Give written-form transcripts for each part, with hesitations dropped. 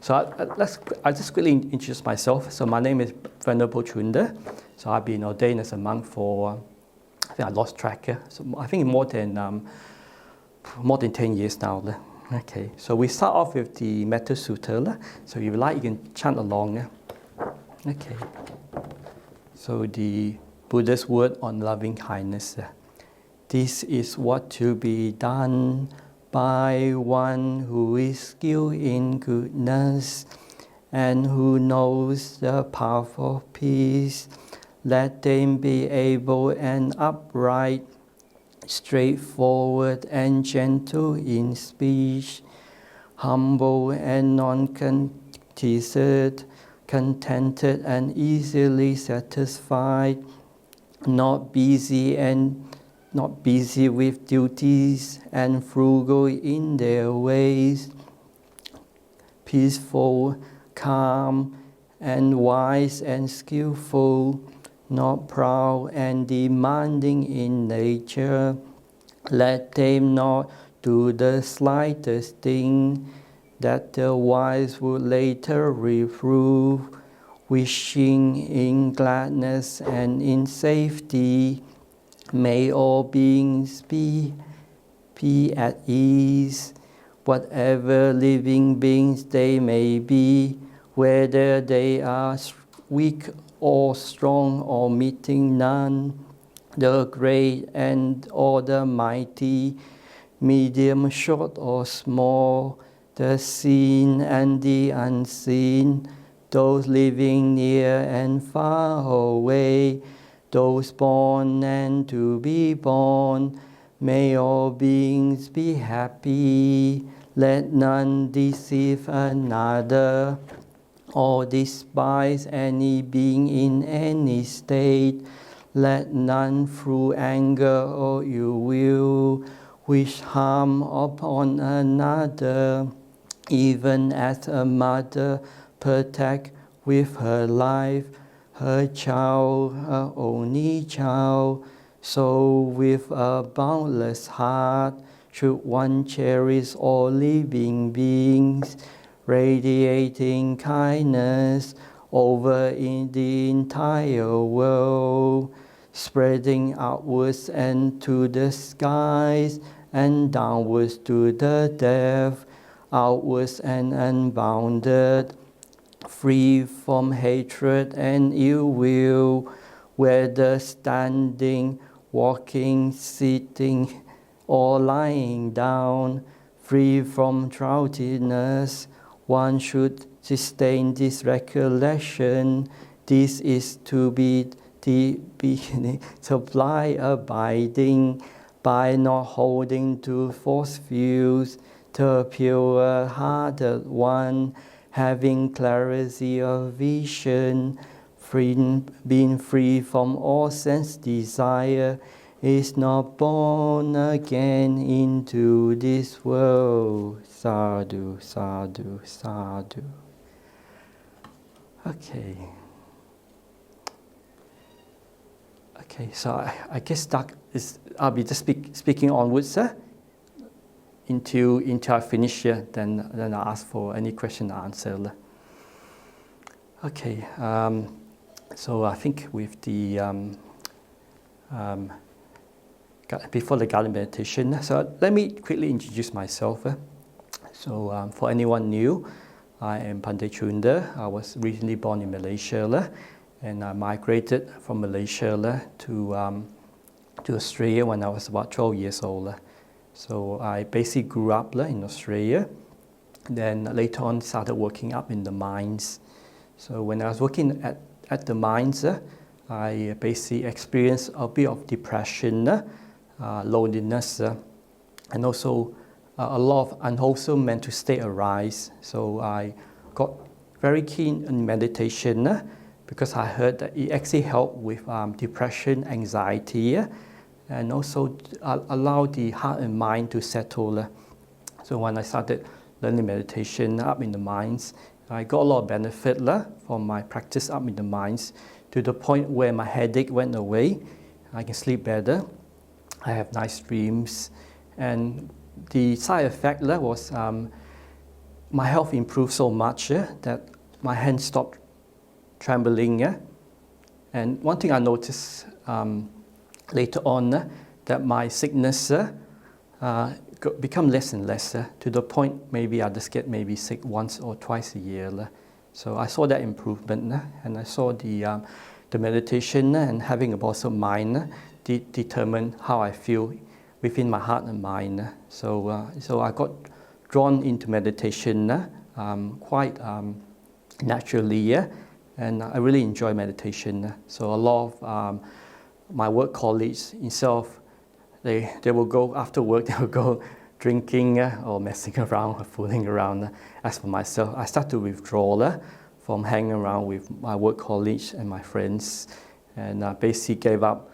So I'll just quickly introduce myself. So my name is Venarable Cunda. So I've been ordained as a monk for, I think I lost track here. So I think more than 10 years now. Okay, so we start off with the Metta Sutta. So if you like, you can chant along. Okay. So the Buddha's word on loving kindness. This is what to be done by one who is skilled in goodness and who knows the path of peace. Let them be able and upright, straightforward and gentle in speech, humble and non-conceited, contented and easily satisfied, not busy with duties, and frugal in their ways, peaceful, calm, and wise and skillful, not proud and demanding in nature. Let them not do the slightest thing that the wise would later reprove, wishing in gladness and in safety. May all beings be at ease, whatever living beings they may be, whether they are weak or strong or meeting none, the great or the mighty, medium, short or small, the seen and the unseen, those living near and far away, those born and to be born. May all beings be happy. Let none deceive another or despise any being in any state. Let none through anger or ill will wish harm upon another, even as a mother protect with her life her child, her only child. So with a boundless heart should one cherish all living beings, radiating kindness over in the entire world, spreading outwards and to the skies and downwards to the depth, outwards and unbounded, free from hatred and ill will, whether standing, walking, sitting, or lying down, free from drowsiness. One should sustain this recollection. This is to be the beginning, supply abiding, by not holding to false views, the pure-hearted one, having clarity of vision, being free from all sense desire, is not born again into this world. Sadhu, sadhu, sadhu. Okay. Okay, so I guess I'll be just speaking onwards until I finish here. Then I'll ask for any question and answer. Okay. So I think with the before the guided meditation, so let me quickly introduce myself. So for anyone new, I am Pandit Cunda. I was recently born in Malaysia, and I migrated from Malaysia to Australia when I was about 12 years old. So I basically grew up in Australia. Then later on started working up in the mines. So when I was working at the mines, I basically experienced a bit of depression, loneliness, and also a lot of unwholesome mental state arise. So I got very keen in meditation because I heard that it actually helped with depression, anxiety, and also allow the heart and mind to settle. So when I started learning meditation up in the mines, I got a lot of benefit from my practice up in the mines, to the point where my headache went away. I can sleep better. I have nice dreams. And the side effect was my health improved so much that my hands stopped trembling. And one thing I noticed later on, that my sickness become less and less, to the point maybe I just get maybe sick once or twice a year. So I saw that improvement, and I saw the meditation and having a positive mind determine how I feel within my heart and mind. So I got drawn into meditation quite naturally, and I really enjoy meditation. So a lot of my work colleagues itself, they will go after work, they will go drinking or messing around or fooling around. As for myself, I start to withdraw from hanging around with my work colleagues and my friends, and basically gave up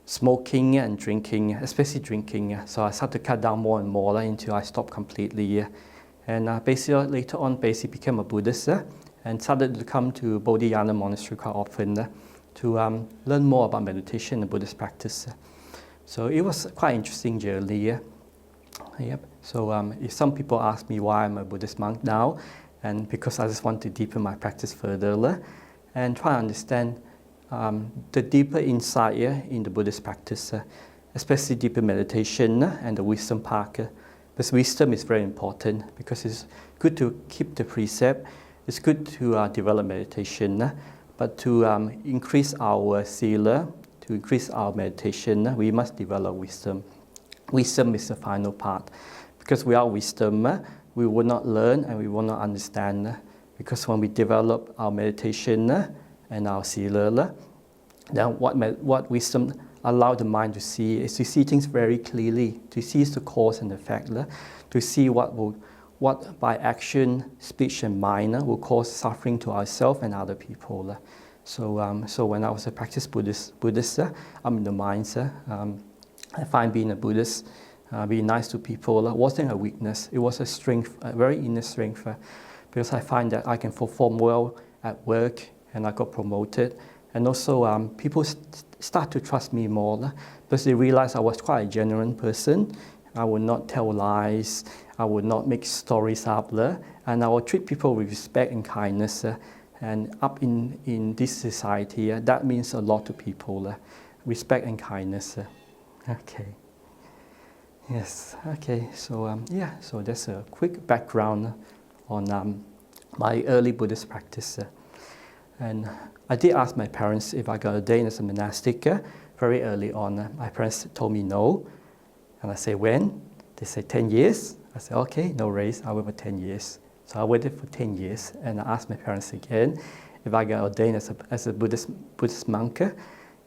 smoking and drinking, especially drinking. So I started to cut down more and more until I stopped completely. And basically later on, became a Buddhist and started to come to Bodhinyana Monastery quite often to learn more about meditation and Buddhist practice. So it was quite interesting journey. Yep. So if some people ask me why I'm a Buddhist monk now, and because I just want to deepen my practice further and try to understand the deeper insight in the Buddhist practice, especially deeper meditation and the wisdom part. Because wisdom is very important, because it's good to keep the precept, it's good to develop meditation, but to increase our sila, to increase our meditation, we must develop wisdom. Wisdom is the final part, because without wisdom, we will not learn and we will not understand. Because when we develop our meditation and our sila, then what wisdom allows the mind to see is to see things very clearly, to see the cause and effect, to see what by action, speech and mind will cause suffering to ourselves and other people. So when I was a practice Buddhist, I'm in the mindset. I find being a Buddhist, being nice to people wasn't a weakness. It was a strength, a very inner strength, because I find that I can perform well at work, and I got promoted. And also people start to trust me more, because they realize I was quite a genuine person. I would not tell lies, I would not make stories up, and I would treat people with respect and kindness. And up in this society, that means a lot to people, respect and kindness. Okay. Yes, okay, so so that's a quick background on my early Buddhist practice. And I did ask my parents if I got ordained as a monastic very early on. My parents told me no, and I said, when? They said 10 years. I said, okay, no worries, I'll wait for 10 years. So I waited for 10 years, and I asked my parents again if I got ordained as a Buddhist monk.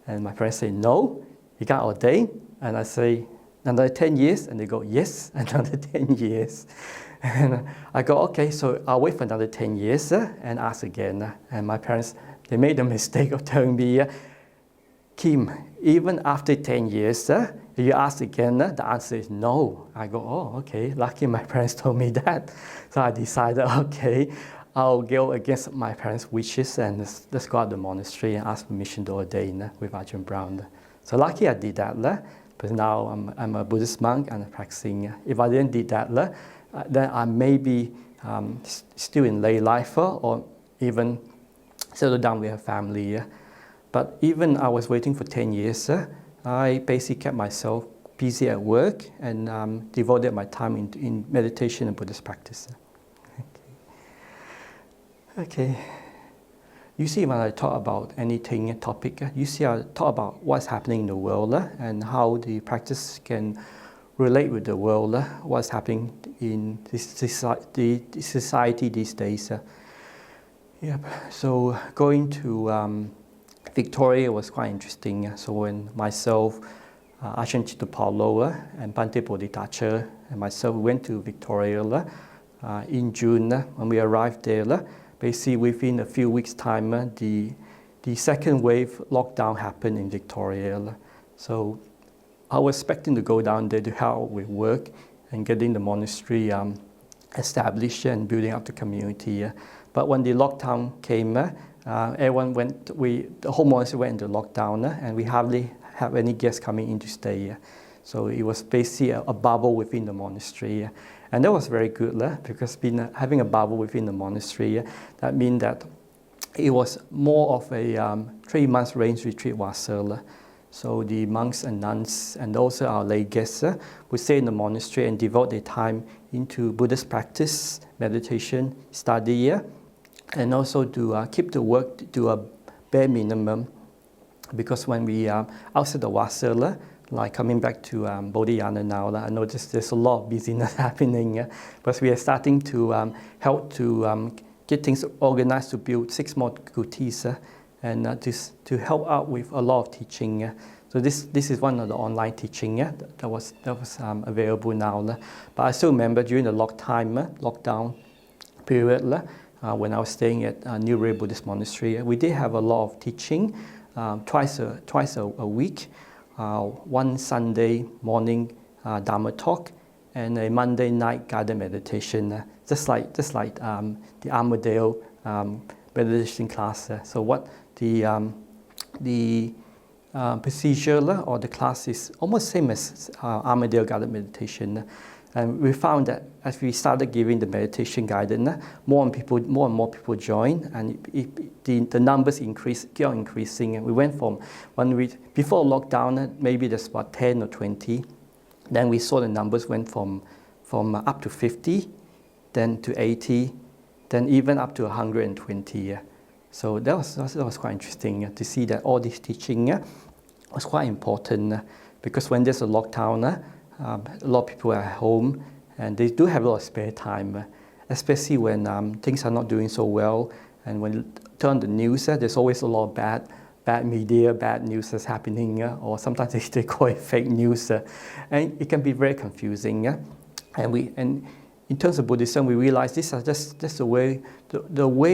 And my parents said, no, you got ordained. And I say, another 10 years, and they go, yes, another 10 years. And I go, okay, so I'll wait for another 10 years and ask again. And my parents, they made the mistake of telling me, Kim, even after 10 years, if you ask again, the answer is no. I go, oh, okay, lucky my parents told me that. So I decided, okay, I'll go against my parents' wishes and let's go out to the monastery and ask permission to ordain with Ajahn Brahm. So lucky I did that. But now I'm a Buddhist monk and I'm practicing. If I didn't do that, then I may be still in lay life or even settle down with a family. But even I was waiting for 10 years, I basically kept myself busy at work and devoted my time in meditation and Buddhist practice. Okay. You see, when I talk about anything topic, you see I talk about what's happening in the world and how the practice can relate with the world, what's happening in this society these days. So going to Victoria was quite interesting. So when myself, Ajahn Chitta Paulo and Bhante Bodhidharma and myself went to Victoria in June. When we arrived there, basically within a few weeks' time, the second wave lockdown happened in Victoria. So I was expecting to go down there to help with work and getting the monastery established and building up the community. But when the lockdown came, everyone the whole monastery went into lockdown, and we hardly have any guests coming in to stay. So it was basically a bubble within the monastery. And that was very good because having a bubble within the monastery, that means that it was more of a 3-month rains retreat Wasa. So the monks and nuns and also our lay guests would stay in the monastery and devote their time into Buddhist practice, meditation, study, and also to keep the work to a bare minimum. Because when we outside the Wasa, like coming back to Bodhayana now, I noticed there's a lot of busyness happening. Because we are starting to help to get things organized to build 6 more kutis and to help out with a lot of teaching. So this is one of the online teaching that was available now. But I still remember during the lockdown period, when I was staying at New Ray Buddhist Monastery, we did have a lot of teaching twice a week. One Sunday morning Dharma talk and a Monday night guided meditation, just like the Armadale meditation class. So what the procedure or the class is almost same as Armadale guided meditation. And we found that as we started giving the meditation guidance, more and more people joined, and the numbers kept on increasing. And we went from before lockdown, maybe there's about 10 or 20. Then we saw the numbers went from up to 50, then to 80, then even up to 120. So that was quite interesting to see that all this teaching was quite important because when there's a lockdown, a lot of people are at home and they do have a lot of spare time, especially when things are not doing so well. And when you turn on the news, there's always a lot of bad media, bad news that's happening, or sometimes they call it fake news, and it can be very confusing. And in terms of Buddhism, we realize this is just the way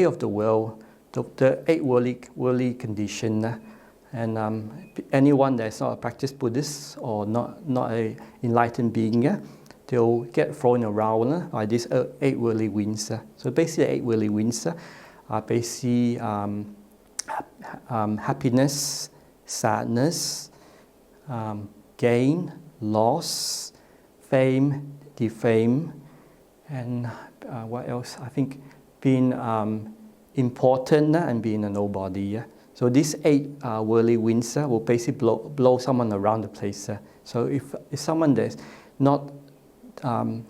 of the world, the 8 worldly condition. And anyone that's not a practiced Buddhist or not a enlightened being, they'll get thrown around by these 8 worldly winds. So basically, 8 worldly winds are basically happiness, sadness, gain, loss, fame, defame, and what else? I think being important and being a nobody. So these 8 worldly winds will basically blow someone around the place. So if someone that's not done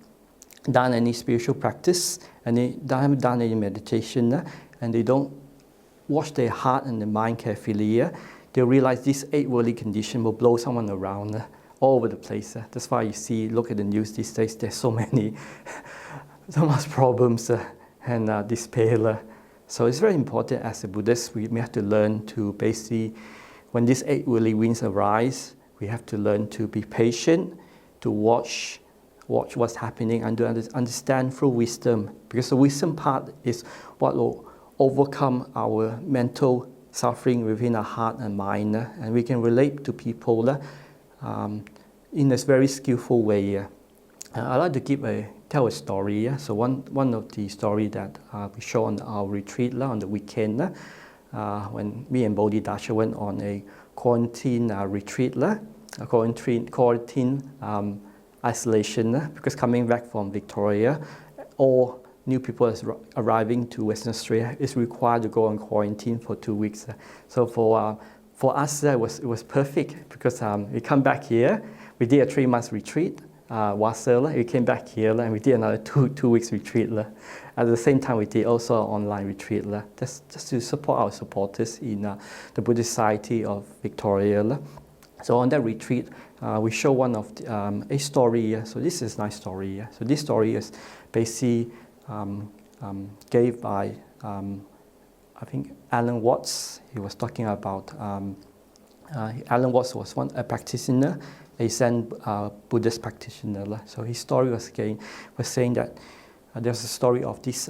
any spiritual practice and they haven't done any meditation and they don't watch their heart and their mind carefully, they'll realize this 8 worldly condition will blow someone around all over the place. That's why you look at the news these days, there's so much problems and despair. So it's very important as a Buddhist, we have to learn to basically, when these 8 worldly winds arise, we have to learn to be patient, to watch what's happening and to understand through wisdom. Because the wisdom part is what will overcome our mental suffering within our heart and mind. And we can relate to people in this very skillful way. I'd like to tell a story. So one of the stories that we show on our retreat on the weekend, when me and Bodhidasha went on a quarantine retreat, a quarantine isolation, because coming back from Victoria, all new people arriving to Western Australia is required to go on quarantine for 2 weeks. So for us, it was perfect because we come back here, we did a 3-month retreat. Wasa, we came back here and we did another 2 weeks retreat. At the same time, we did also an online retreat. Just to support our supporters in the Buddhist Society of Victoria. So on that retreat, we show one of a story. So this is a nice story. So this story is basically gave by, I think, Alan Watts. He was talking about, Alan Watts was a practitioner, a Zen Buddhist practitioner. So his story was saying that there's a story of this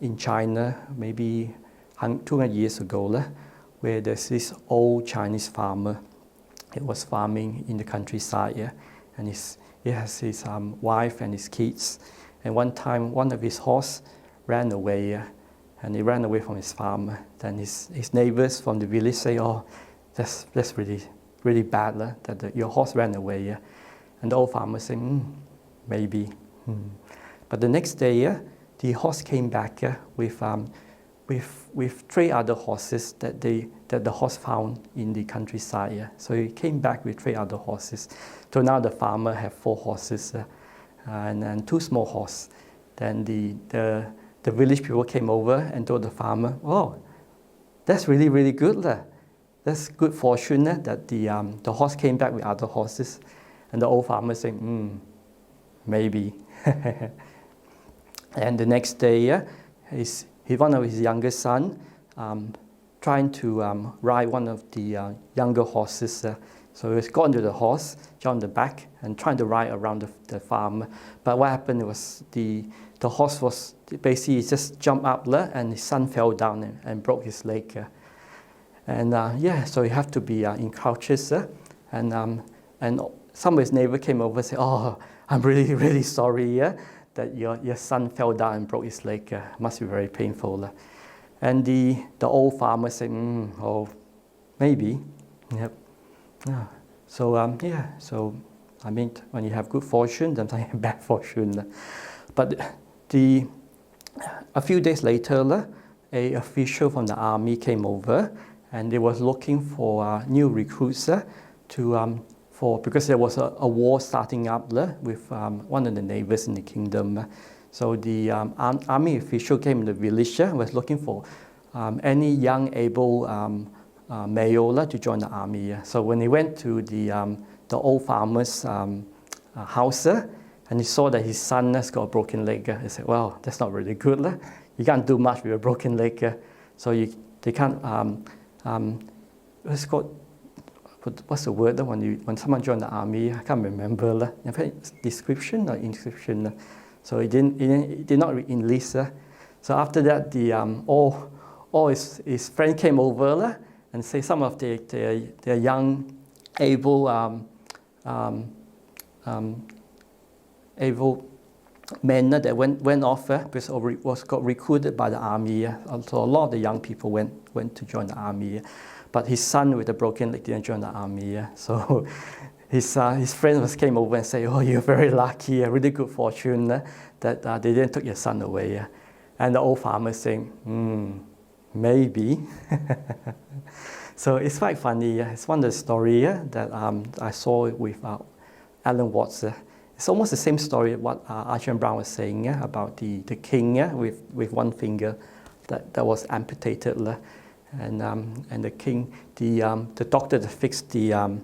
in China, maybe 200 years ago, where there's this old Chinese farmer. He was farming in the countryside, and he has his wife and his kids. And one time, one of his horse ran away, and he ran away from his farm. Then his neighbors from the village say, "Oh, that's really bad that your horse ran away." And the old farmer said, maybe. But the next day, the horse came back with 3 other horses that the horse found in the countryside. So he came back with 3 other horses. So now the farmer had 4 horses and 2 small horses. Then the village people came over and told the farmer, "Oh, that's really, really good. That's good fortune that the horse came back with other horses." And the old farmer said, maybe. And the next day, one of his younger son trying to ride one of the younger horses. So he got into the horse, jumped the back, and trying to ride around the farm. But what happened was the horse was basically just jumped up and his son fell down and broke his leg. So he had to be in crouches. And some of his neighbors came over and said, "Oh, I'm really, really sorry that your son fell down and broke his leg. Must be very painful." And the old farmer said, "Oh, maybe." Yep. Yeah. So so I mean, when you have good fortune, sometimes you have bad fortune. But a few days later, a official from the army came over, and they was looking for new recruits because there was a war starting up with one of the neighbors in the kingdom. So the army official came in the village was looking for any young, able male to join the army. So when he went to the old farmer's house and he saw that his son has got a broken leg, he said, "Well, that's not really good. You can't do much with a broken leg. So they can't. What's the word when someone joined the army? I can't remember. Description or inscription. So he did not enlist. So after that, all his friends came over and say some of their young, able men that went off because got recruited by the army. So a lot of the young people went to join the army. But his son with a broken leg didn't join the army. So his friends came over and said, "Oh, you're very lucky, really good fortune that they didn't take your son away." And the old farmer saying, maybe. So it's quite funny. It's one of the stories that I saw with Alan Watts. It's almost the same story what Archie Brown was saying about the king with one finger that was amputated. And the king, the doctor that fixed the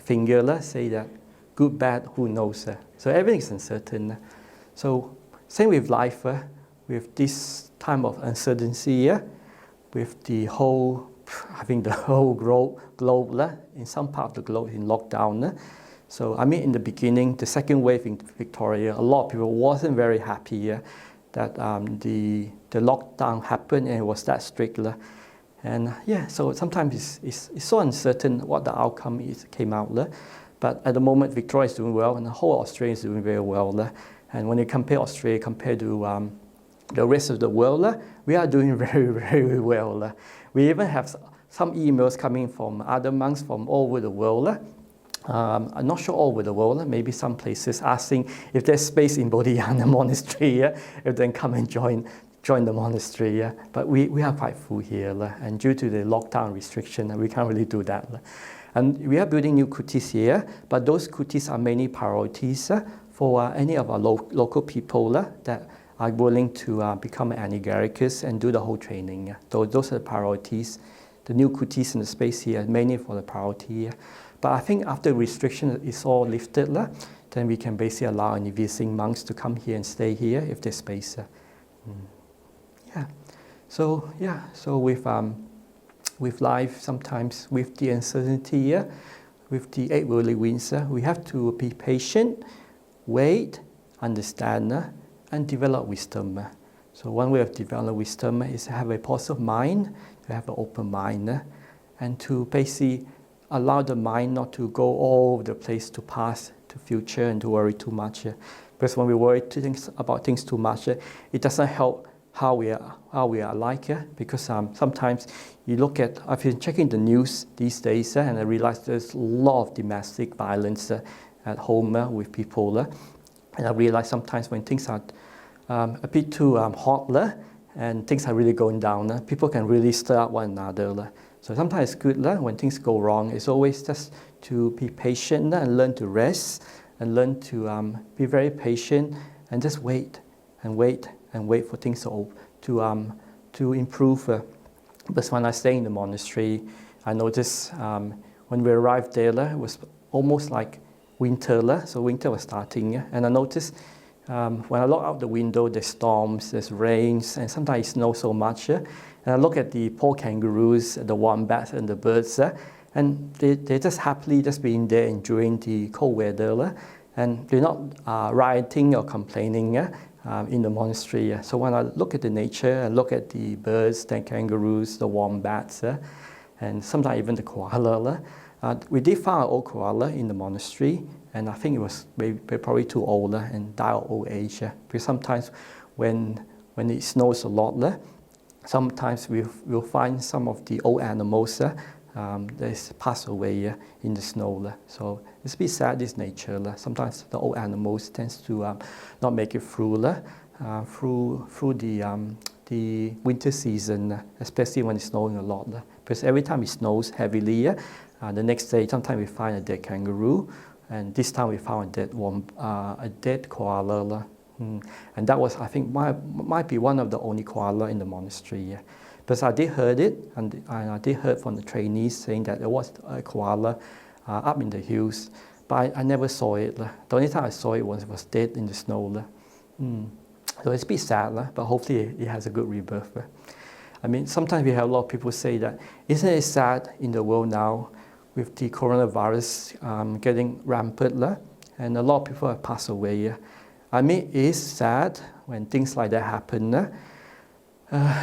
finger say that good, bad, who knows. So everything is uncertain. So same with life, with this time of uncertainty, with the whole globe, in some part of the globe in lockdown. So I mean, in the beginning, the second wave in Victoria, a lot of people wasn't very happy that the lockdown happened and it was that strict. And so sometimes it's so uncertain what the outcome came out. But at the moment, Victoria is doing well, and the whole Australia is doing very well. And when you compare Australia compared to the rest of the world, we are doing very, very well. We even have some emails coming from other monks from all over the world. I'm not sure all over the world, maybe some places asking if there's space in Bodhiana Monastery, if they come and join the monastery. But we are quite full here, and due to the lockdown restriction, we can't really do that. And we are building new kutis here, but those kutis are mainly priorities for any of our local people that are willing to become an anagaricus and do the whole training. So those are the priorities. The new kutis in the space here are mainly for the priority. But I think after restriction is all lifted, then we can basically allow any visiting monks to come here and stay here if there's space. So with life, sometimes with the uncertainty, with the 8 worldly winds, we have to be patient, wait, understand, and develop wisdom. So one way of developing wisdom is to have a positive mind, to have an open mind, and to basically allow the mind not to go all over the place to past, to future, and to worry too much. Because when we worry about things too much, it doesn't help how we are like. Because sometimes you look at, I've been checking the news these days, and I realize there's a lot of domestic violence at home with people. And I realize sometimes when things are a bit too hot and things are really going down, people can really stir up one another. So sometimes it's good when things go wrong. It's always just to be patient and learn to rest and learn to be very patient and just wait and wait and wait for things to improve. But when I stay in the monastery, I noticed when we arrived there, it was almost like winter. So winter was starting, and I noticed when I look out the window, there's storms, there's rains, and sometimes it snows so much. And I look at the poor kangaroos, the wombats, and the birds, and they're just happily just being there enjoying the cold weather, and they're not rioting or complaining in the monastery. So when I look at the nature, I look at the birds, the kangaroos, the wombats, and sometimes even the koala. We did find an old koala in the monastery, and I think it was probably too old and died of old age. Because sometimes when it snows a lot, sometimes we'll find some of the old animals that pass away in the snow. So it's a bit sad, this nature. Sometimes the old animals tends to not make it through the winter season, especially when it's snowing a lot. Because every time it snows heavily, the next day sometimes we find a dead kangaroo, and this time we found a dead koala. And that was, I think, might be one of the only koala in the monastery. Because I did heard it, and I did heard from the trainees saying that there was a koala up in the hills, but I never saw it. The only time I saw it was dead in the snow. So it's a bit sad, but hopefully it has a good rebirth. I mean, sometimes we have a lot of people say that, isn't it sad in the world now with the coronavirus getting rampant, and a lot of people have passed away. I mean, it is sad when things like that happen.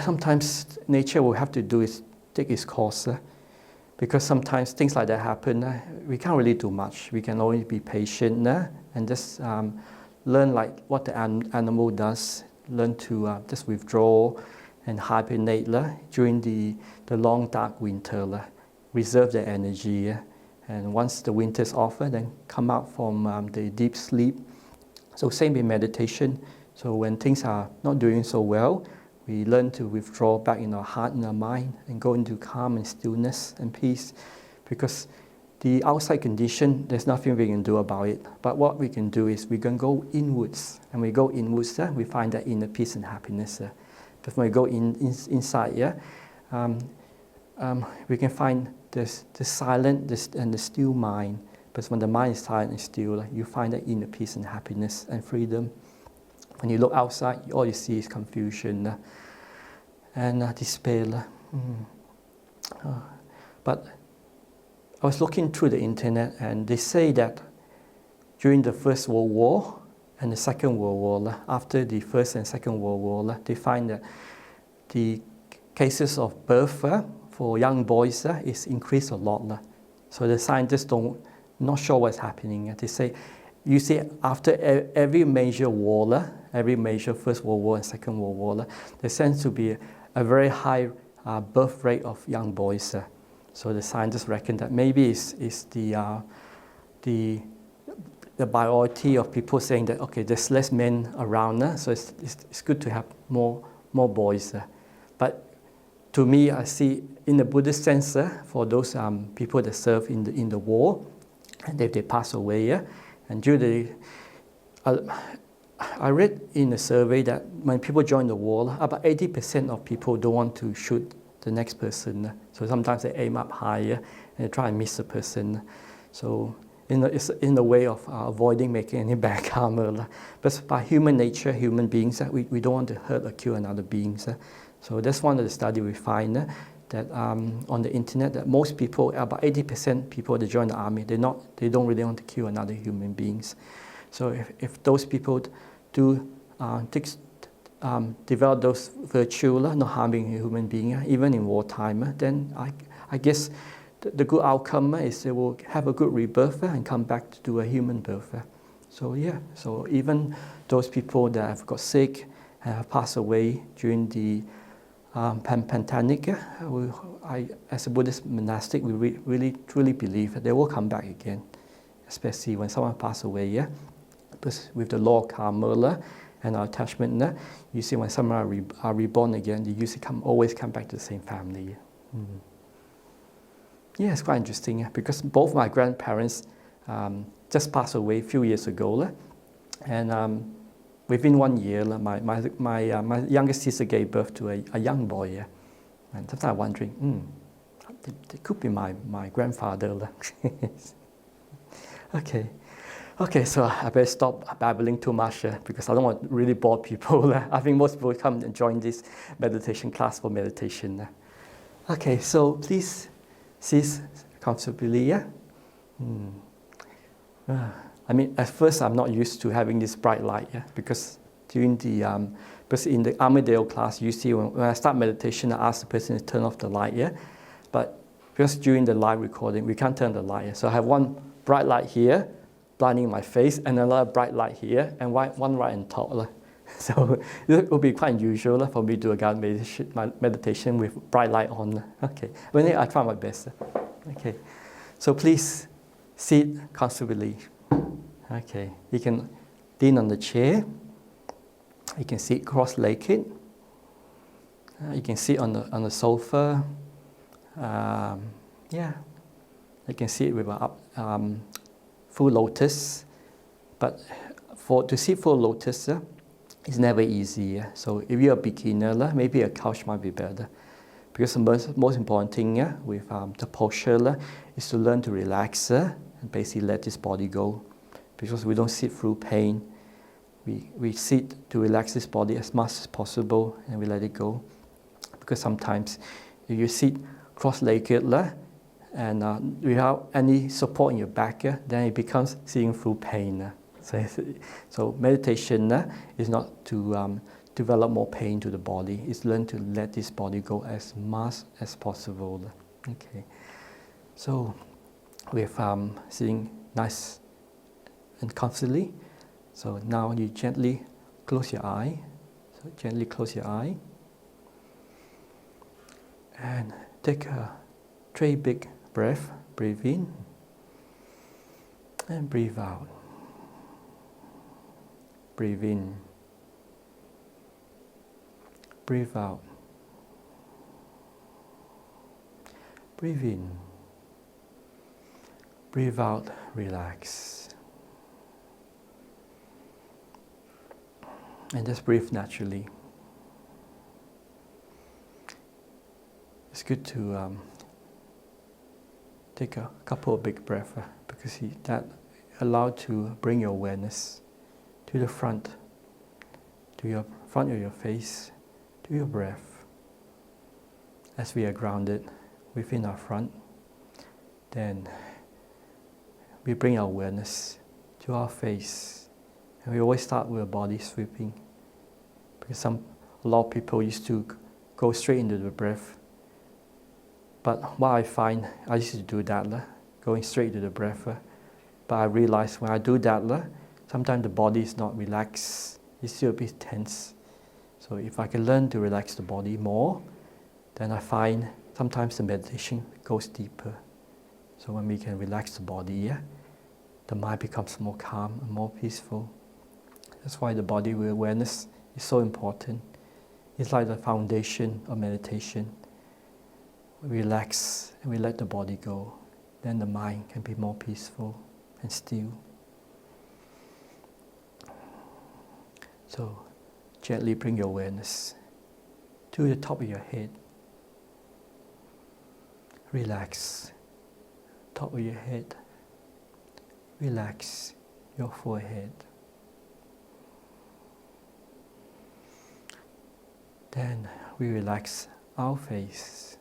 Sometimes nature will have to take its course, because sometimes things like that happen. We can't really do much. We can only be patient and just learn like what the animal does, learn to just withdraw and hibernate during the long dark winter, reserve the energy, and once the winter's off, then come out from the deep sleep. So same in meditation. So when things are not doing so well, we learn to withdraw back in our heart and our mind and go into calm and stillness and peace, because the outside condition, there's nothing we can do about it. But what we can do is we can go inwards, and we go inwards, we find that inner peace and happiness. But when we go inside, we can find the silent and the still mind. But when the mind is silent and still, you find that inner peace and happiness and freedom. When you look outside, all you see is confusion and despair. But I was looking through the internet, and they say that during the First World War and the Second World War, after the First and Second World War, they find that the cases of birth for young boys is increased a lot. So the scientists not sure what's happening. They say, you see, after every major war, every major First World War and Second World War, there tends to be a very high birth rate of young boys. So the scientists reckon that maybe it's the biology of people saying that, okay, there's less men around, so it's good to have more boys. But to me, I see in the Buddhist sense, for those people that serve in the war, and they pass away, and due to I read in a survey that when people join the war, about 80% of people don't want to shoot the next person. So sometimes they aim up higher and they try and miss the person. So it's in the way of avoiding making any bad karma. But by human nature, human beings, we don't want to hurt or kill another beings. So that's one of the studies we find that on the internet, that most people, about 80% people that join the army, they don't really want to kill another human beings. So if those people do develop those virtues, not harming a human being, even in wartime, then I guess the good outcome is they will have a good rebirth and come back to do a human birth. So yeah, so even those people that have got sick and have passed away during the pandemic, as a Buddhist monastic, we really truly believe that they will come back again. especially when someone passes away, yeah? Because with the law of karma and our attachment, you see when someone are reborn again, they usually always come back to the same family. Yeah? Yeah, it's quite interesting, yeah? Because both my grandparents just passed away a few years ago, and within 1 year, my youngest sister gave birth to a young boy, yeah? And sometimes I'm wondering, it could be my grandfather. Okay, so I better stop babbling too much because I don't want to really bore people. I think most people come and join this meditation class for meditation. Okay, so please sit comfortably. Yeah? I mean, at first I'm not used to having this bright light, yeah? Because during because in the Armadale class, you see when I start meditation, I ask the person to turn off the light, yeah? But because during the live recording, we can't turn the light, yeah? So I have one bright light here, blinding my face, and another bright light here, and one right on top. So it will be quite unusual for me to do a guided meditation with bright light on. Okay, but I try my best. Okay, so please sit comfortably. Okay, you can lean on the chair. You can sit cross-legged. You can sit on the sofa. Yeah, you can sit with a full lotus. But to sit full lotus, it's never easy. So if you're a beginner, maybe a couch might be better. Because the most important thing with the posture is to learn to relax and basically let this body go. Because we don't sit through pain. We sit to relax this body as much as possible and we let it go. Because sometimes if you sit cross-legged and without any support in your back, then it becomes sitting through pain. So meditation is not to develop more pain to the body. It's learn to let this body go as much as possible. Okay. So with sitting nice and comfortably. So now you gently close your eye. So gently close your eye. And take a 3 big breath. Breathe in. And breathe out. Breathe in. Breathe out. Breathe in. Breathe out, relax. And just breathe naturally. It's good to take a couple of big breaths because that allows to bring your awareness to the front, to your front of your face, to your breath. As we are grounded within our front, then we bring our awareness to our face. And we always start with a body sweeping. Because a lot of people used to go straight into the breath. But what I find, I used to do that, going straight to the breath. But I realized when I do that, sometimes the body is not relaxed, it's still a bit tense. So if I can learn to relax the body more, then I find sometimes the meditation goes deeper. So when we can relax the body, the mind becomes more calm and more peaceful. That's why the body awareness is so important. It's like the foundation of meditation. We relax and we let the body go. Then the mind can be more peaceful and still. So gently bring your awareness to the top of your head. Relax, top of your head. Relax your forehead. Then we relax our face.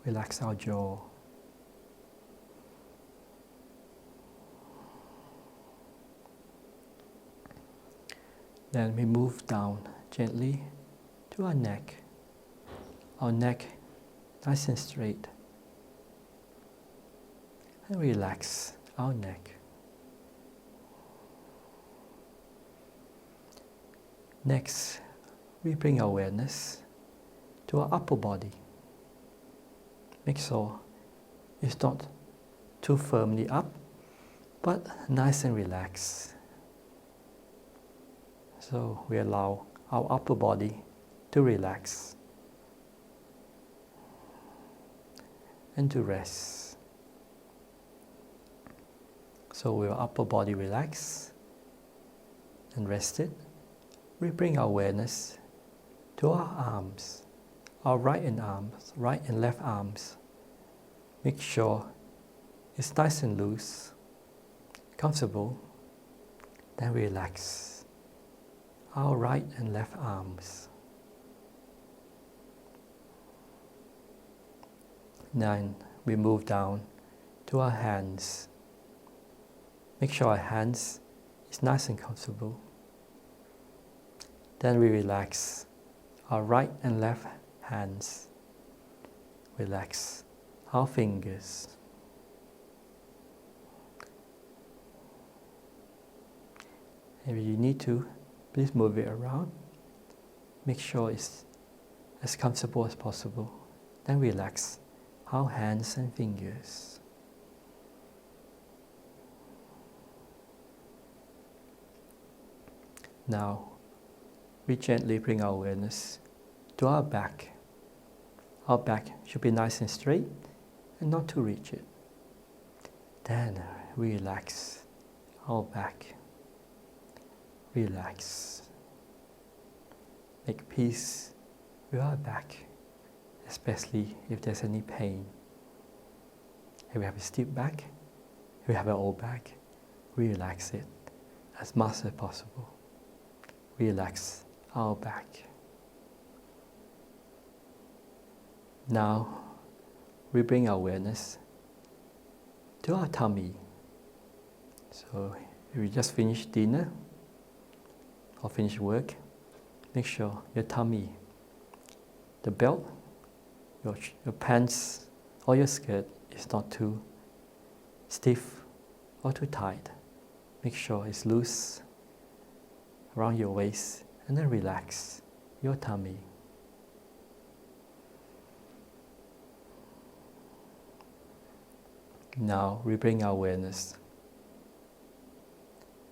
Relax our jaw. Then we move down gently to our neck. Our neck nice and straight. And relax our neck. Next, we bring awareness to our upper body. Make sure it's not too firmly up, but nice and relaxed. So we allow our upper body to relax and to rest. So with our upper body relaxed and rested, we bring our awareness to our arms, our right and left arms. Make sure it's nice and loose, comfortable. Then relax our right and left arms. Then we move down to our hands. Make sure our hands is nice and comfortable. Then we relax our right and left hands. Relax our fingers. If you need to, please move it around. Make sure it's as comfortable as possible. Then relax our hands and fingers. Now, we gently bring our awareness to our back. Our back should be nice and straight and not too rigid. Then relax our back. Relax. Make peace with our back, especially if there's any pain. If we have a stiff back, if we have an old back, relax it as much as possible. Relax our back. Now, we bring our awareness to our tummy. So, if we just finished dinner or finished work, make sure your tummy, the belt, your pants or your skirt is not too stiff or too tight. Make sure it's loose around your waist, and then relax your tummy. Now we bring our awareness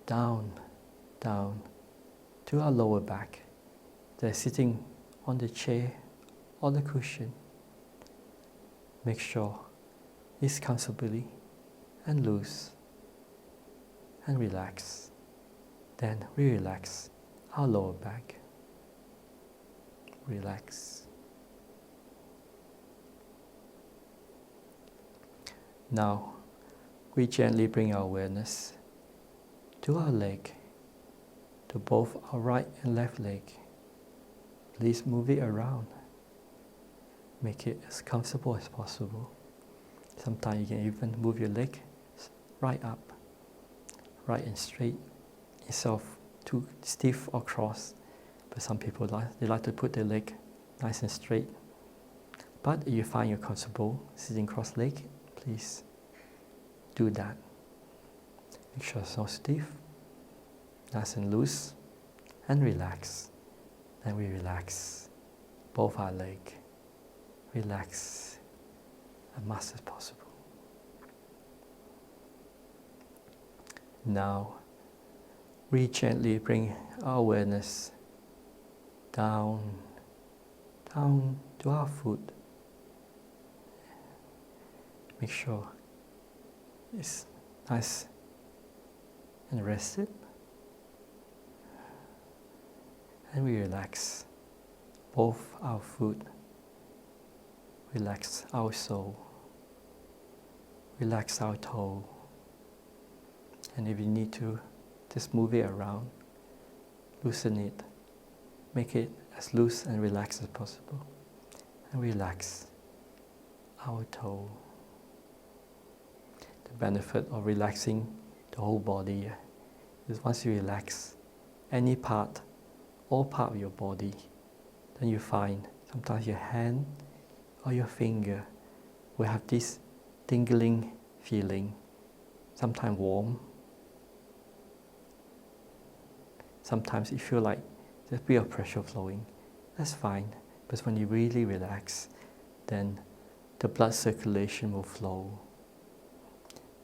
down to our lower back. They're sitting on the chair or the cushion. Make sure it's comfortably and loose and relax. Then we relax our lower back. Relax. Now, we gently bring our awareness to our leg, to both our right and left leg. Please move it around. Make it as comfortable as possible. Sometimes you can even move your leg right up, right and straight, instead of too stiff or cross. But some people like to put their leg nice and straight. But if you find you're comfortable sitting cross-legged, please do that. Make sure it's not stiff, nice and loose, and relax. Then we relax both our legs. Relax as much as possible. Now, we gently bring our awareness down to our foot. Make sure it's nice and rested. And we relax both our foot. Relax our sole. Relax our toe. And if you need to, just move it around. Loosen it. Make it as loose and relaxed as possible. And relax our toe. The benefit of relaxing the whole body is once you relax any part, all part of your body, then you find sometimes your hand or your finger will have this tingling feeling, sometimes warm. Sometimes you feel like there's a bit of pressure flowing. That's fine, but when you really relax, then the blood circulation will flow.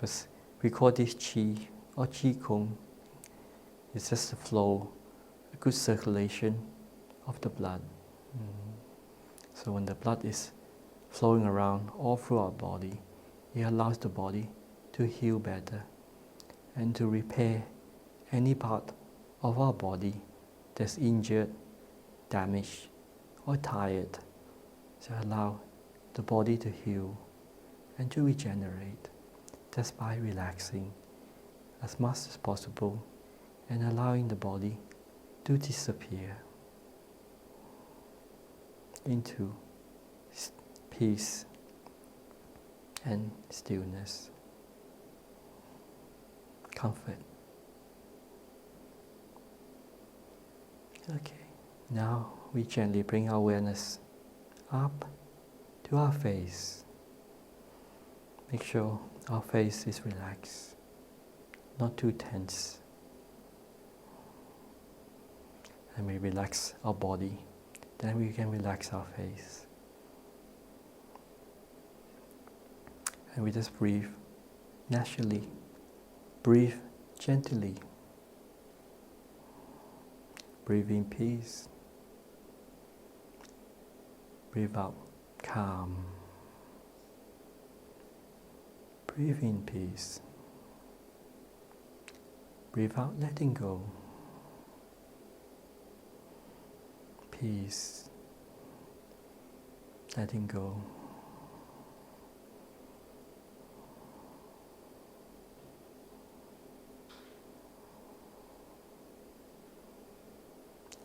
But we call this qi or qi kung. It's just the flow, a good circulation of the blood. So when the blood is flowing around all through our body, it allows the body to heal better and to repair any part of our body that's injured, damaged, or tired. So allow the body to heal and to regenerate just by relaxing as much as possible and allowing the body to disappear into peace and stillness, comfort. Okay, now we gently bring our awareness up to our face. Make sure our face is relaxed, not too tense. And we relax our body, then we can relax our face. And we just breathe naturally, breathe gently, breathe in peace, breathe out calm, breathe in peace, breathe out letting go, peace, letting go.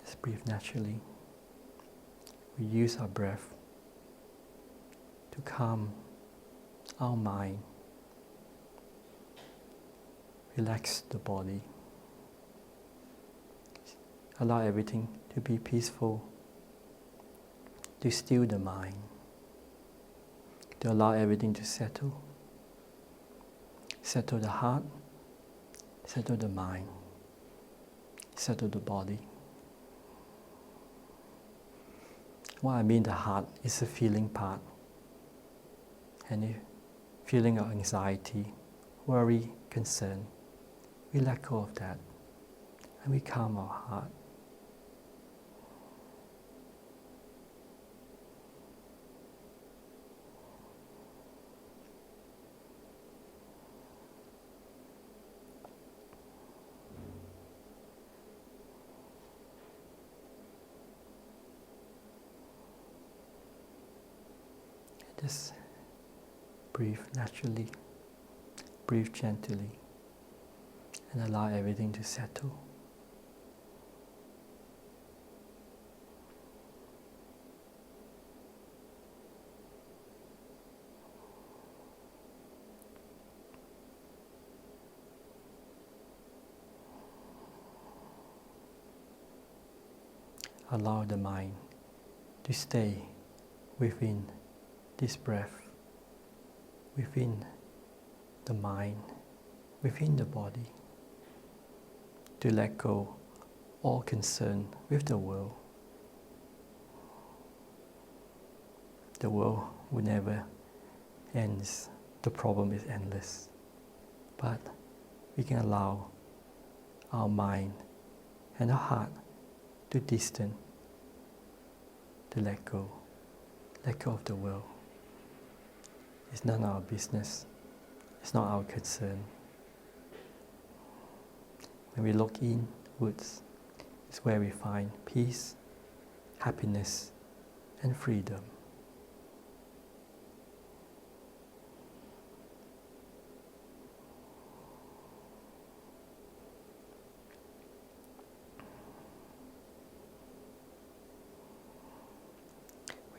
Just breathe naturally. We use our breath to calm our mind, relax the body, allow everything to be peaceful, to still the mind, to allow everything to settle, settle the heart, settle the mind, settle the body. What I mean the heart is the feeling part. Any feeling of anxiety, worry, concern, we let go of that and we calm our heart. Just breathe naturally, breathe gently, and allow everything to settle. Allow the mind to stay within this breath, within the mind, within the body, to let go all concern with the world. The world will never end. The problem is endless. But we can allow our mind and our heart to distance, to let go of the world. It's none of our business. It's not our concern. When we look inwards, it's where we find peace, happiness, and freedom.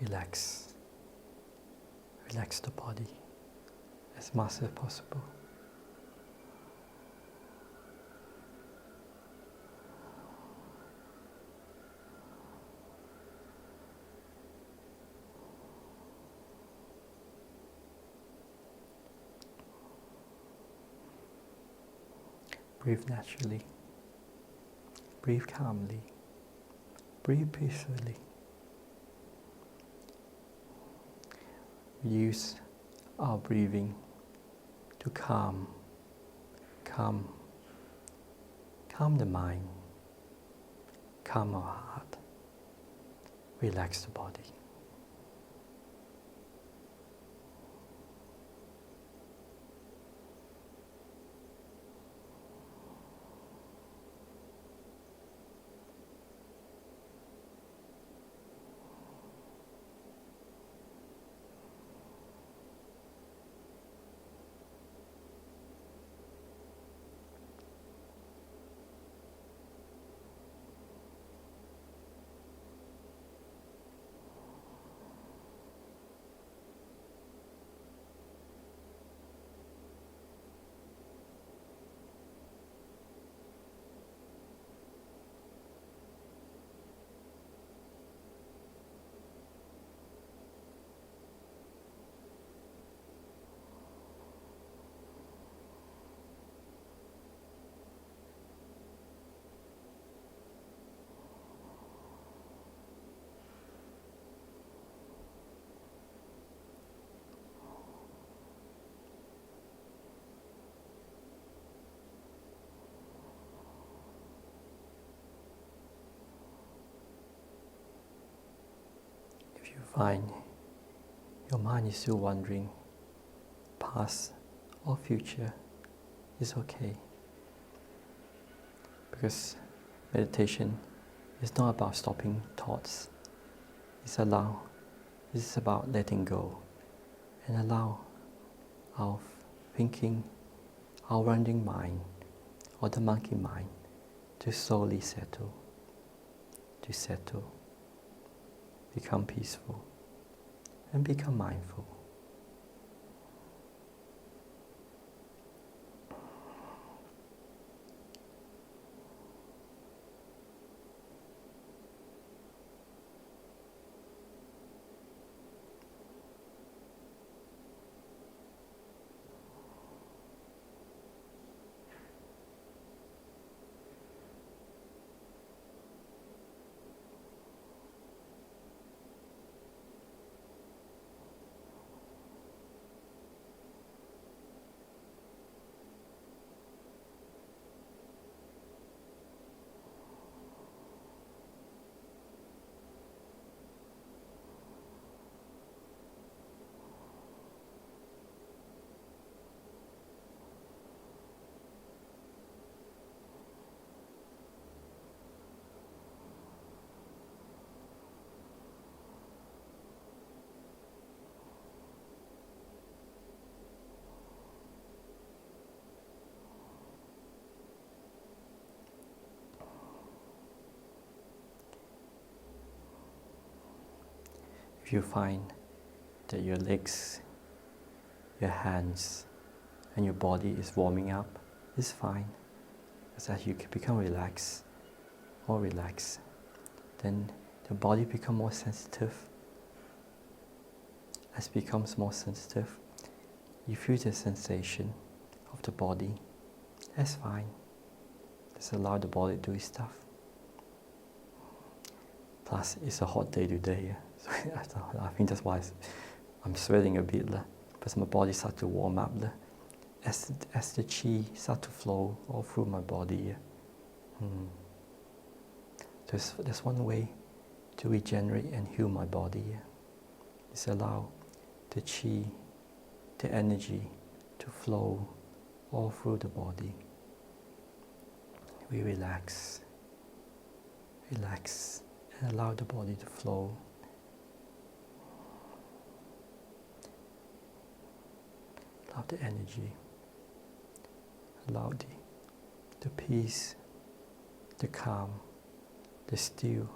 Relax. Relax the body as much as possible. Breathe naturally. Breathe calmly. Breathe peacefully. Use our breathing to to calm the mind, calm our heart, relax the body. If you find your mind is still wandering, past or future, is okay. Because meditation is not about stopping thoughts. It's about letting go and allow our thinking, our wandering mind, or the monkey mind to slowly settle, become peaceful, and become mindful. If you find that your legs, your hands, and your body is warming up, it's fine. As you become more relaxed, then the body becomes more sensitive. As it becomes more sensitive, you feel the sensation of the body. That's fine. Just allow the body to do its stuff. Plus, it's a hot day today, so I think that's why I'm sweating a bit, because my body starts to warm up. As the chi starts to flow all through my body. There's one way to regenerate and heal my body. Is allow the chi, the energy to flow all through the body. We relax, and allow the body to flow. Allow the energy, allow the peace, the calm, the still,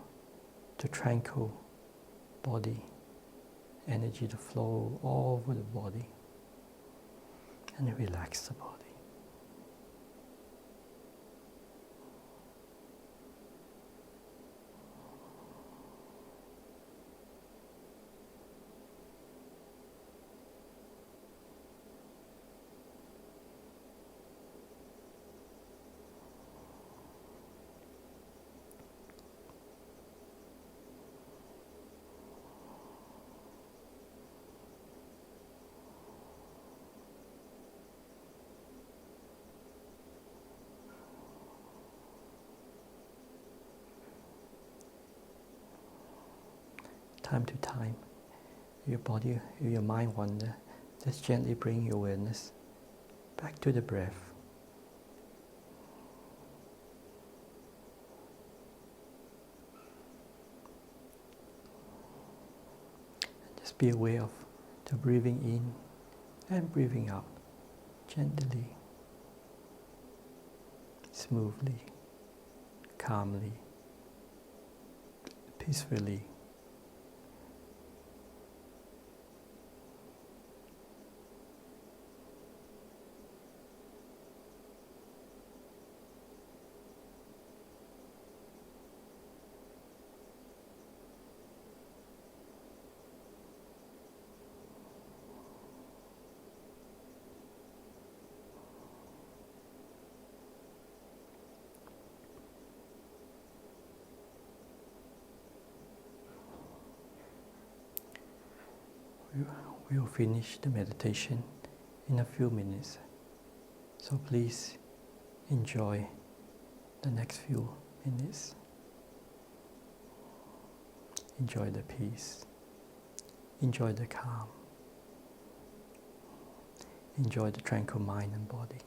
the tranquil body, energy to flow all over the body, and relax the body. time to time, your body, your mind wander, just gently bring your awareness back to the breath. Just be aware of the breathing in and breathing out, gently, smoothly, calmly, peacefully. We will finish the meditation in a few minutes. So please enjoy the next few minutes. Enjoy the peace. Enjoy the calm. Enjoy the tranquil mind and body.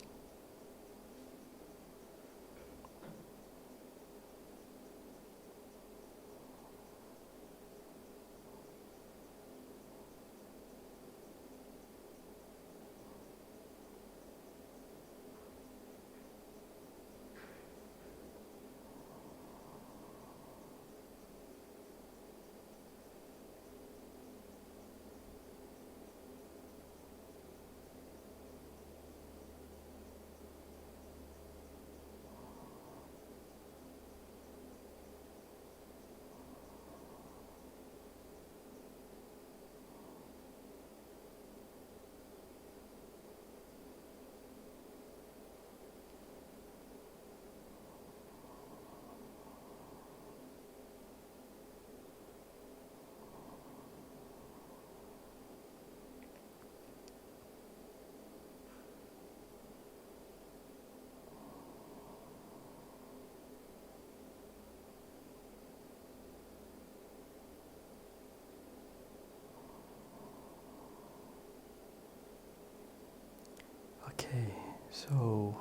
Okay, so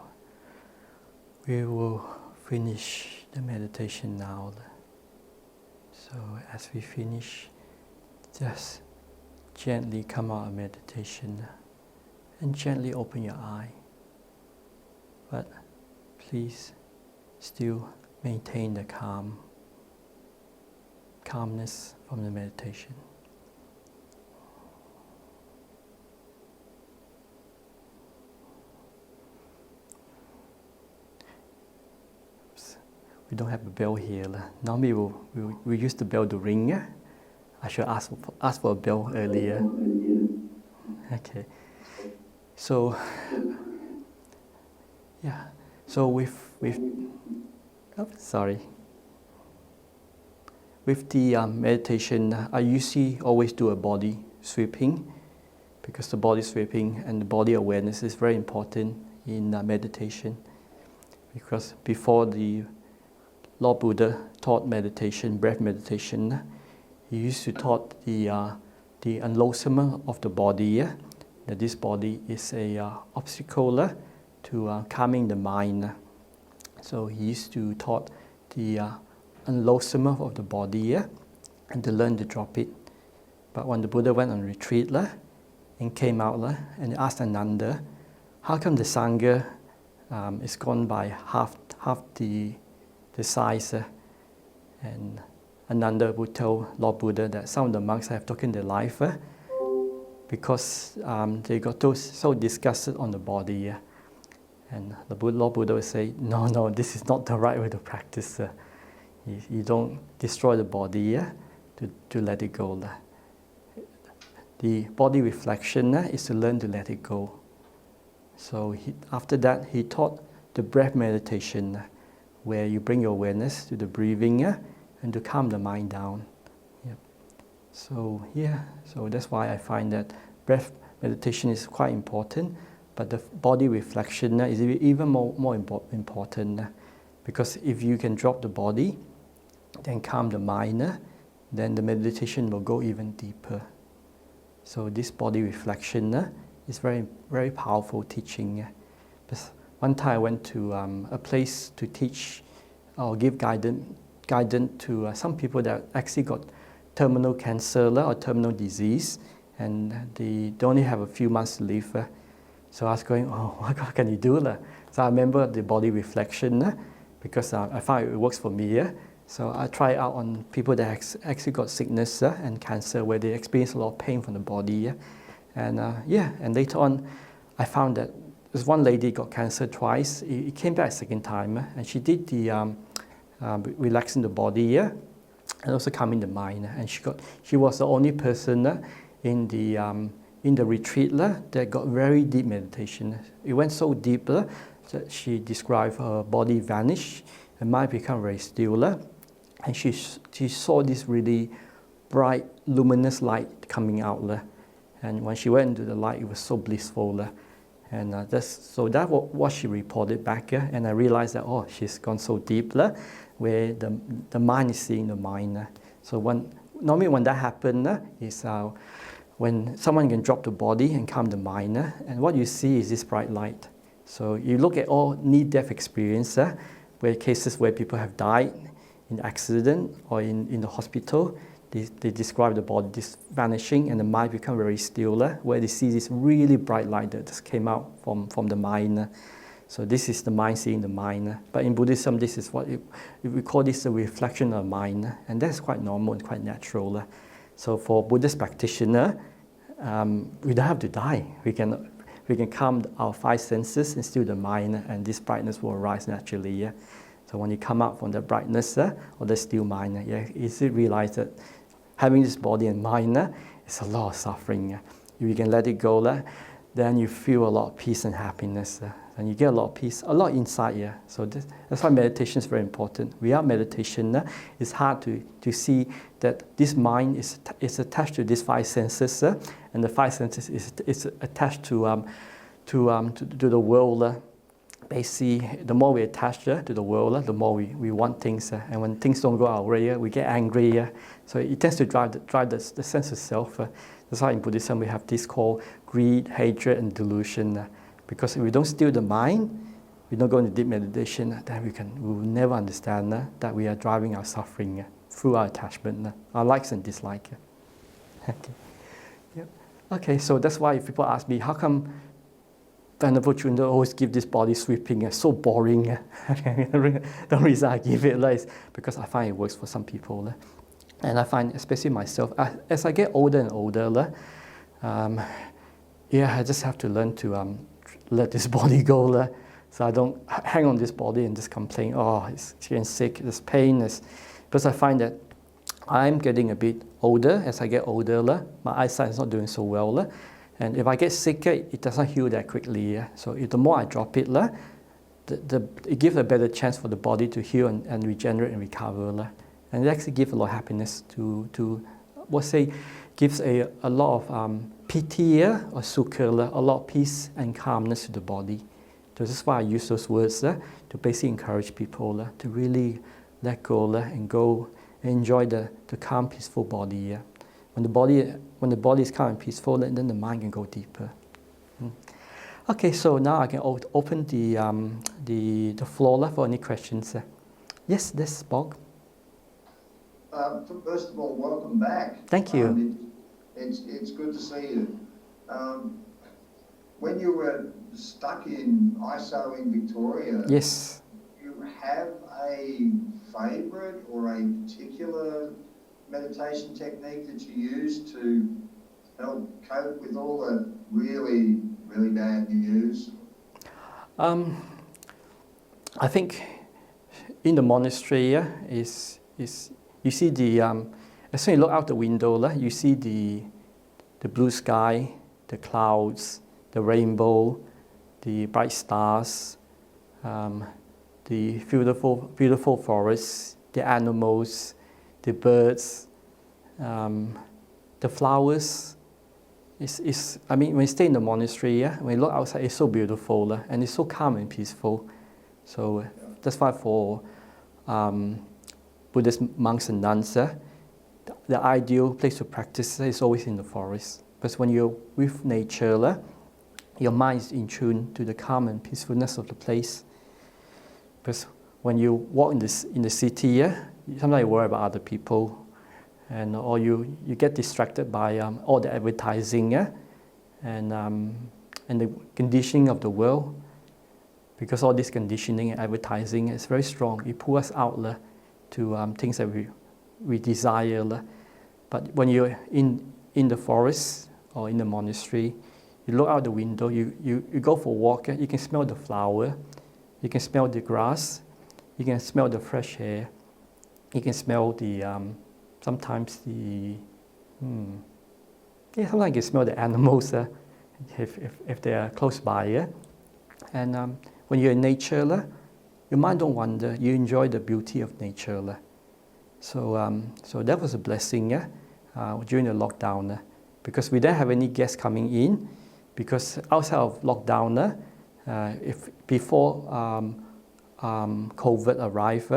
we will finish the meditation now. So as we finish, just gently come out of meditation and gently open your eye. But please still maintain the calmness from the meditation. We don't have a bell here. Normally we use the bell to ring. I should ask for a bell earlier. Okay. So yeah. So with the meditation, I usually always do a body sweeping, because the body sweeping and the body awareness is very important in meditation. Because before the Lord Buddha taught meditation, breath meditation, he used to taught the unlosement of the body, that this body is a obstacle to calming the mind. So he used to taught the unlosement of the body and to learn to drop it. But when the Buddha went on retreat and came out and asked Ananda, how come the Sangha is gone by half the size, and Ananda would tell Lord Buddha that some of the monks have taken their life because they got so disgusted on the body. And the Lord Buddha would say, no, this is not the right way to practice. You don't destroy the body to let it go. The body reflection is to learn to let it go. So after that, he taught the breath meditation, where you bring your awareness to the breathing and to calm the mind down. Yep. So that's why I find that breath meditation is quite important, but the body reflection is even more important, because if you can drop the body, then calm the mind, then the meditation will go even deeper. So this body reflection is very, very powerful teaching. One time I went to a place to teach or give guidance to some people that actually got terminal cancer or terminal disease, and they only have a few months to live. So I was going, oh, what can you do? So I remember the body reflection because I found it works for me. So I try it out on people that actually got sickness and cancer, where they experience a lot of pain from the body. And later on, I found that there's one lady got cancer twice. It came back a second time, and she did the relaxing the body and also calming the mind. And she was the only person in the retreat that got very deep meditation. It went so deep that she described her body vanish, her mind become very still, and she saw this really bright, luminous light coming out. And when she went into the light, it was so blissful. And that's what she reported back. And I realized that, she's gone so deep, where the mind is seeing the mind. So normally when that happens, is when someone can drop the body and calm the mind, and what you see is this bright light. So you look at all near-death experience, where cases where people have died in accident or in the hospital, they describe the body just vanishing and the mind become very still, where they see this really bright light that just came out from the mind. So this is the mind seeing the mind. But in Buddhism, this is what we call this a reflection of mind, and that's quite normal and quite natural. So for Buddhist practitioner, we don't have to die. We can calm our five senses and still the mind, and this brightness will arise naturally. So when you come out from the brightness or the still mind, you realize that having this body and mind is a lot of suffering. If you can let it go, then you feel a lot of peace and happiness. And you get a lot of peace, a lot inside. So that's why meditation is very important. Without meditation, it's hard to see that this mind is attached to these five senses, and the five senses is attached to the world. Basically, the more we attach to the world, the more we want things. And when things don't go our way, we get angry. So it tends to drive the sense of self. That's why in Buddhism we have this called greed, hatred, and delusion. Because if we don't still the mind, we don't go into deep meditation, then we will never understand that we are driving our suffering through our attachment, our likes and dislikes. Okay, so that's why if people ask me, how come Venarable Cunda always give this body sweeping, so boring? The reason I give it is because I find it works for some people. And I find, especially myself, as I get older and older, I just have to learn to let this body go. So I don't hang on this body and just complain, it's getting sick, there's pain. Because I find that I'm getting a bit older. As I get older, my eyesight is not doing so well. And if I get sick, it doesn't heal that quickly. So the more I drop it, it gives a better chance for the body to heal and regenerate and recover. And it actually gives a lot of happiness gives a lot of piti or sukha, a lot of peace and calmness to the body. So this is why I use those words to basically encourage people to really let go and go and enjoy the calm, peaceful body. When the body is calm and peaceful, then the mind can go deeper. Okay, so now I can open the floor for any questions. Yes, this is Bob. First of all, welcome back. Thank you. It's good to see you. When you were stuck in ISO in Victoria, yes, do you have a favourite or a particular meditation technique that you use to help cope with all the really, really bad news? I think in the monastery is you see as soon as you look out the window, you see the blue sky, the clouds, the rainbow, the bright stars, the beautiful forests, the animals, the birds, the flowers. When you stay in the monastery, when you look outside, it's so beautiful and it's so calm and peaceful. So that's why for Buddhist monks and nuns, the ideal place to practice is always in the forest. Because when you're with nature, your mind is in tune to the calm and peacefulness of the place. Because when you walk in the city, sometimes you worry about other people, or you get distracted by all the advertising and the conditioning of the world. Because all this conditioning and advertising is very strong. It pulls us out to things that we desire. But when you're in the forest or in the monastery, you look out the window, you go for a walk, you can smell the flower, you can smell the grass, you can smell the fresh air, you can smell sometimes you can smell the animals if they are close by. And when you're in nature, your mind don't wander, you enjoy the beauty of nature. So that was a blessing during the lockdown, because we didn't have any guests coming in, because outside of lockdown, if before COVID arrived,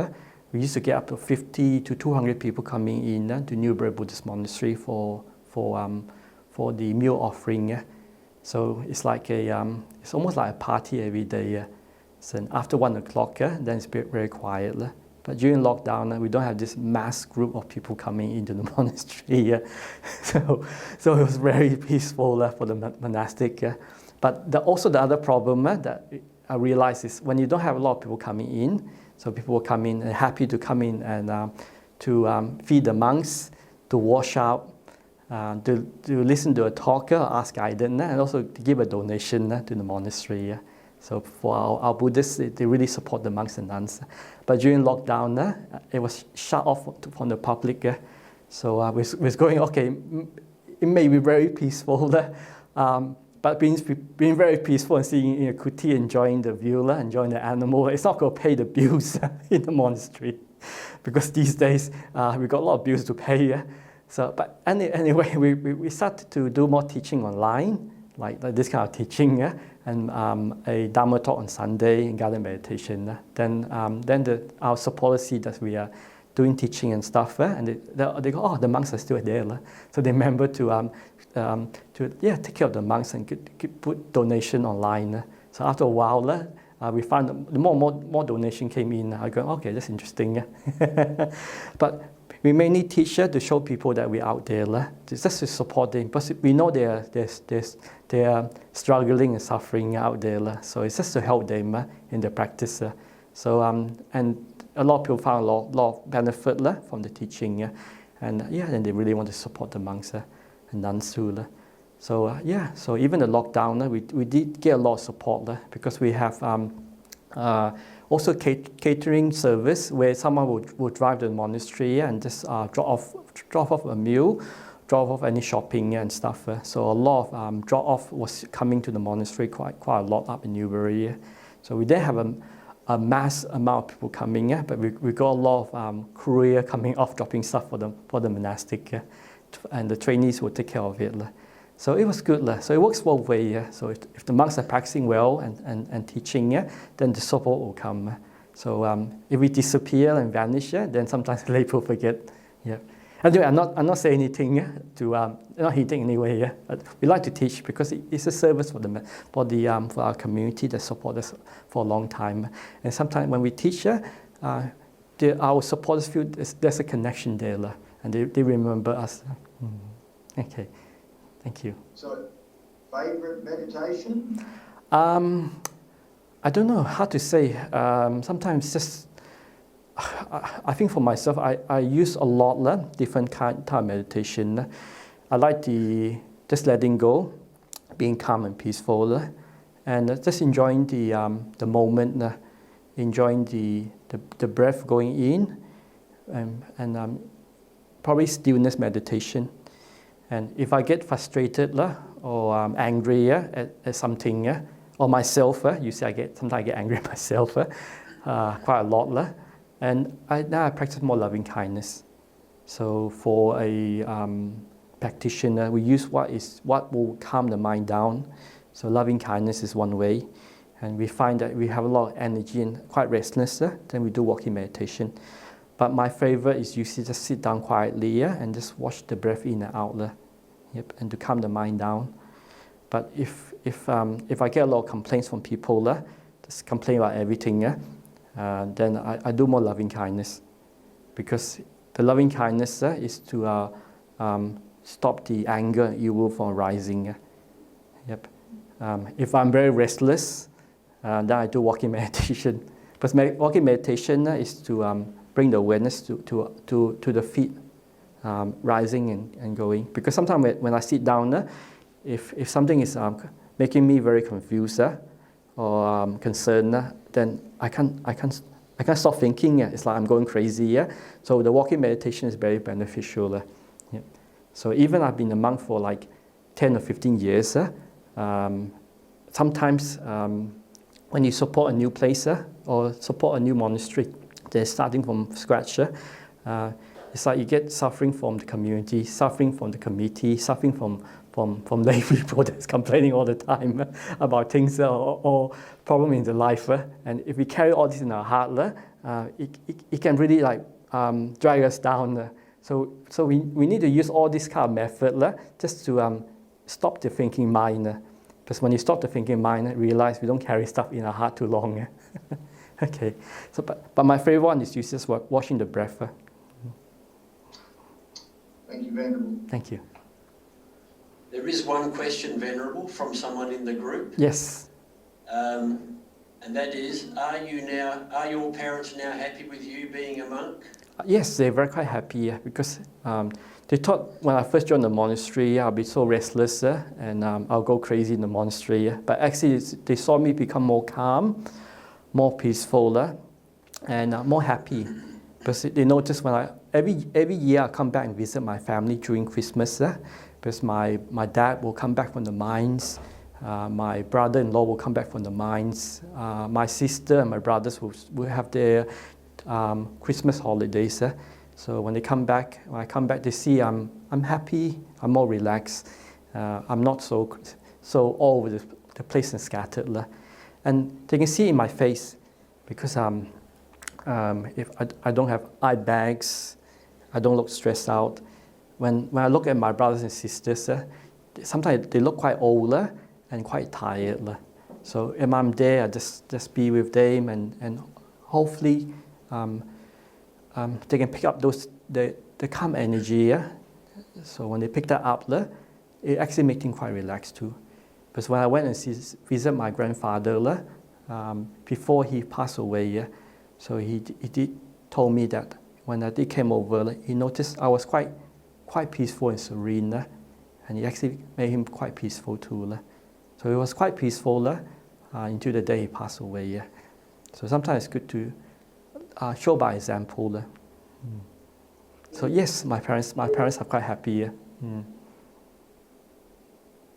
we used to get up to 50 to 200 people coming in to Newbury Buddhist Monastery for the meal offering. So it's like it's almost like a party every day. So after 1 o'clock, then it's very quiet. But during lockdown, we don't have this mass group of people coming into the monastery. So it was very peaceful for the monastic. But also the other problem that I realized is when you don't have a lot of people coming in, so people will come in and happy to come in and to feed the monks, to wash out, to listen to a talker, ask guidance, and also to give a donation to the monastery. So for our Buddhists, they really support the monks and nuns. But during lockdown, it was shut off from the public. So we're going, okay, it may be very peaceful, but being very peaceful and sitting in a kuti, enjoying the view, enjoying the animal, it's not going to pay the bills in the monastery. Because these days, we got a lot of bills to pay. So, but anyway, we started to do more teaching online, like this kind of teaching, and a Dharma talk on Sunday and guided meditation. Then our supporters see that we are doing teaching and stuff, and they go, oh, the monks are still there. So they remember to take care of the monks and put donation online. So after a while, we found more donation came in. I go, okay, that's interesting. But we mainly teach to show people that we're out there, just to support them, because we know they're struggling and suffering out there. So it's just to help them in their practice. So and a lot of people found a lot of benefit from the teaching, and they really want to support the monks and nuns too. So so even the lockdown, we did get a lot of support because we have also catering service where someone will drive to the monastery and just drop off a meal, drop off any shopping and stuff. So a lot of drop off was coming to the monastery quite a lot up in Newbury. So we didn't have a mass amount of people coming, but we got a lot of courier coming off dropping stuff for the monastic, and the trainees will take care of it. So it was good. So it works both ways. So if the monks are practicing well and teaching, then the support will come. So if we disappear and vanish, then sometimes the lay people forget. Anyway, I'm not saying anything not hitting anyway. But we like to teach because it's a service for our community that support us for a long time. And sometimes when we teach, our supporters feel there's a connection there, and they remember us. Okay. Thank you. So, favorite meditation? I don't know how to say. Sometimes just, I think for myself, I use a lot different kind of meditation. I like just letting go, being calm and peaceful, and just enjoying the moment, enjoying the breath going in, and probably stillness meditation. And if I get frustrated or angry at something, or myself, sometimes I get angry at myself quite a lot. And now I practice more loving kindness. So for a practitioner, we use what will calm the mind down. So loving kindness is one way. And we find that we have a lot of energy and quite restless, then we do walking meditation. But my favorite is usually just sit down quietly and just watch the breath in and out. Yep, and to calm the mind down. But if I get a lot of complaints from people, just complain about everything, then I do more loving kindness. Because the loving kindness is to stop the anger, evil from rising. Yep. If I'm very restless, then I do walking meditation. Because walking meditation is to bring the awareness to the feet, rising and going. Because sometimes when I sit down, if something is making me very confused or concerned, then I can't stop thinking. It's like I'm going crazy. So the walking meditation is very beneficial. Yeah. So even I've been a monk for like 10 or 15 years. Sometimes when you support a new place or support a new monastery, they're starting from scratch. It's like you get suffering from the community, suffering from the committee, suffering from lay people that's complaining all the time about things or problem in the life. And if we carry all this in our heart, it can really drag us down. So we need to use all this kind of method just to stop the thinking mind. Because when you stop the thinking mind, realize we don't carry stuff in our heart too long. Okay. So, but my favorite one is just watching the breath. Thank you, Venarable. Thank you. There is one question, Venerable, from someone in the group. Yes. And that is, are your parents now happy with you being a monk? Yes, they're very quite happy because they thought when I first joined the monastery, I'll be so restless and I'll go crazy in the monastery. But actually, they saw me become more calm, more peaceful, and more happy. Because they noticed when every year I come back and visit my family during Christmas, because my dad will come back from the mines, my brother-in-law will come back from the mines, my sister and my brothers will have their Christmas holidays. So when I come back, they see I'm happy, I'm more relaxed, I'm not so all over the place and scattered. And they can see in my face because if I don't have eye bags, I don't look stressed out. When I look at my brothers and sisters, sometimes they look quite older and quite tired. So if I'm there, I just be with them and hopefully they can pick up the calm energy. So when they pick that up, it actually makes them quite relaxed too. Because when I went and visit my grandfather before he passed away, so he did told me that when I did came over, he noticed I was quite peaceful and serene, and it actually made him quite peaceful too. So it was quite peaceful until the day he passed away. So sometimes it's good to show by example. So yes, my parents are quite happy.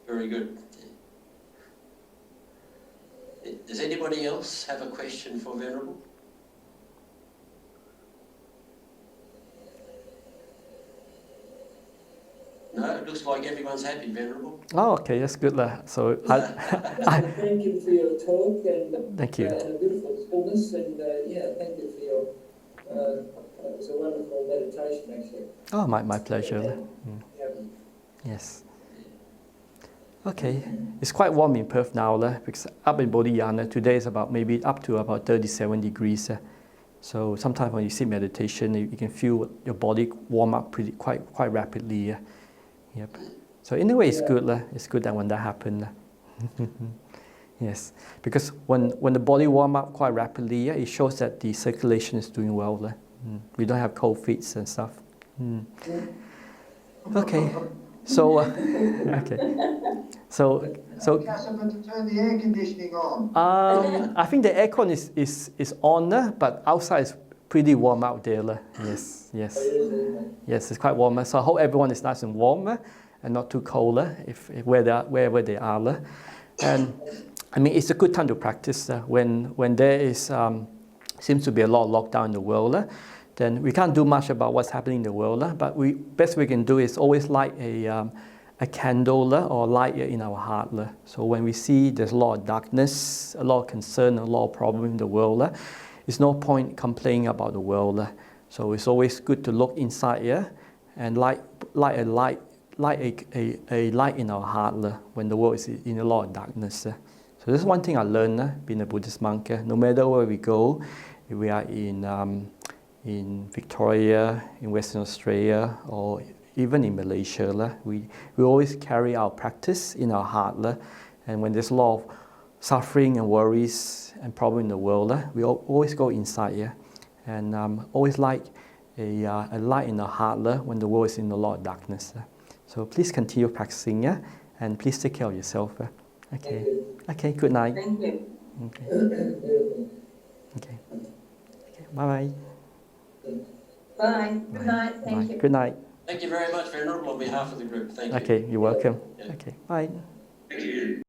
Very good. Does anybody else have a question for Venerable? No, it looks like everyone's happy, Venerable. Oh, okay, that's good. So thank you for your talk and thank you. And a beautiful stillness and thank you for your. It was a wonderful meditation, actually. Oh, my pleasure. Yeah. Yes. Okay, it's quite warm in Perth now, because up in Bodhayana today is maybe up to about 37 degrees. So sometimes when you sit meditation, you can feel your body warm up quite rapidly. Yep. So in a way, it's good. It's good that when that happens. Yes, because when the body warm up quite rapidly, it shows that the circulation is doing well. We don't have cold feet and stuff. Okay. So, So. Customer to turn the air conditioning on. I think the aircon is on, but outside is pretty warm out there. Yes. Yes, it's quite warm. So I hope everyone is nice and warm and not too cold wherever they are. And I mean, it's a good time to practice when there is seems to be a lot of lockdown in the world. Then we can't do much about what's happening in the world. But best we can do is always light a candle or light in our heart. So when we see there's a lot of darkness, a lot of concern, a lot of problem in the world, it's no point complaining about the world. So it's always good to look inside, yeah, and light a light in our heart when the world is in a lot of darkness. So this is one thing I learned being a Buddhist monk. No matter where we go, if we are in Victoria, in Western Australia, or even in Malaysia, we always carry our practice in our heart. And when there's a lot of suffering and worries and problems in the world, we always go inside, yeah, and always like a light in our heart when the world is in a lot of darkness. So please continue practicing, yeah, and please take care of yourself. Okay. Okay. Good night. Thank you. Okay. Okay. Bye. Bye. Good night. Thank you. Good night. Thank you very much, Venerable, on behalf of the group. Thank you. Okay. You're welcome. Yeah. Okay. Bye. Thank you.